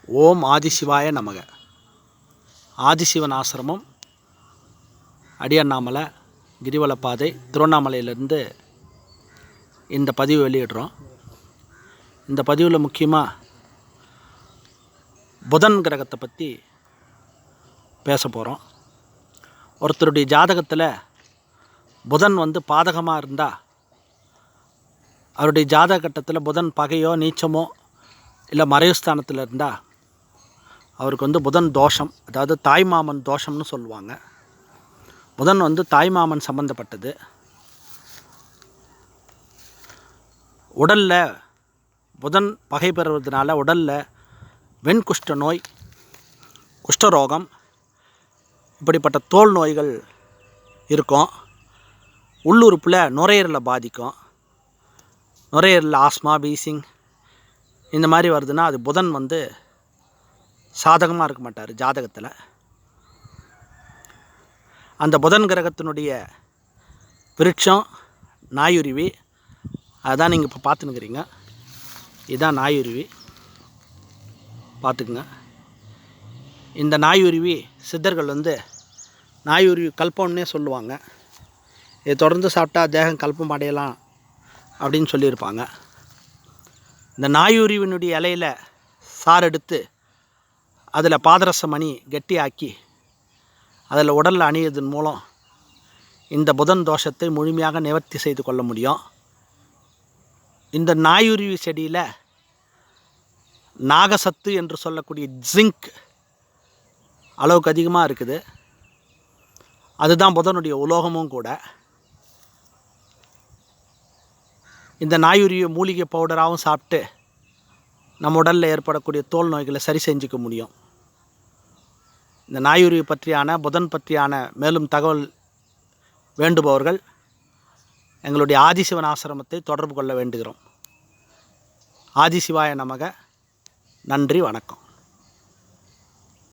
ஓம் ஆதிசிவாய நமக. ஆதிசிவன் ஆசிரமம், அடியண்ணாமலை கிரிவலப்பாதை, திருவண்ணாமலையிலேருந்து இந்த பதிவு வெளியிடுறோம். இந்த பதிவில் முக்கியமாக புதன் கிரகத்தை பற்றி பேச போகிறோம். ஒருத்தருடைய ஜாதகத்தில் புதன் பாதகமாக இருந்தால், அவருடைய ஜாதக கட்டத்தில் புதன் பகையோ நீச்சமோ இல்லை மறைவுஸ்தானத்தில் இருந்தால் அவருக்கு புதன் தோஷம், அதாவது தாய்மாமன் தோஷம்னு சொல்லுவாங்க. புதன் தாய்மாமன் சம்பந்தப்பட்டது. உடலில் புதன் பகை பெறுவதனால உடலில் வெண்குஷ்ட நோய், குஷ்டரோகம், இப்படிப்பட்ட தோல் நோய்கள் இருக்கும். உள்ளுறுப்பில் நுரையீரலை பாதிக்கும். நுரையீரலில் ஆஸ்மா, வீசிங் இந்த மாதிரி வருதுன்னா அது புதன் சாதகமாக இருக்க மாட்டார் ஜாதகத்தில். அந்த புதன் கிரகத்தினுடைய விருட்சம் நாயுருவி. அதுதான் நீங்கள் இப்போ பார்த்துன்னுக்கிறீங்க. இதுதான் நாயுருவி, பார்த்துக்குங்க. இந்த நாயுருவி சித்தர்கள் நாயுருவி கல்பம்னே சொல்லுவாங்க. இதை தொடர்ந்து சாப்பிட்டா தேகம் கல்பம் அடையலாம் அப்படின்னு சொல்லியிருப்பாங்க. இந்த நாயுருவினுடைய இலையில் சாறு எடுத்து அதில் பாதரச மணி கெட்டியாக்கி அதில் உடலில் அணியதன் மூலம் இந்த புதன் தோஷத்தை முழுமையாக நிவர்த்தி செய்து கொள்ள முடியும். இந்த நாயுருவி செடியில் நாகசத்து என்று சொல்லக்கூடிய ஜிங்க் அளவுக்கு அதிகமாக இருக்குது. அதுதான் புதனுடைய உலோகமும் கூட. இந்த நாயுருவியை மூலிகை பவுடராகவும் சாப்பிட்டு நம்ம உடலில் ஏற்படக்கூடிய தோல் நோய்களை சரி செஞ்சுக்க முடியும். இந்த நாயுருவி பற்றியான, புதன் பற்றியான மேலும் தகவல் வேண்டுபவர்கள் எங்களுடைய ஆதிசிவன் ஆசிரமத்தை தொடர்பு கொள்ள வேண்டுகிறோம். ஆதிசிவாய நமக. நன்றி, வணக்கம்.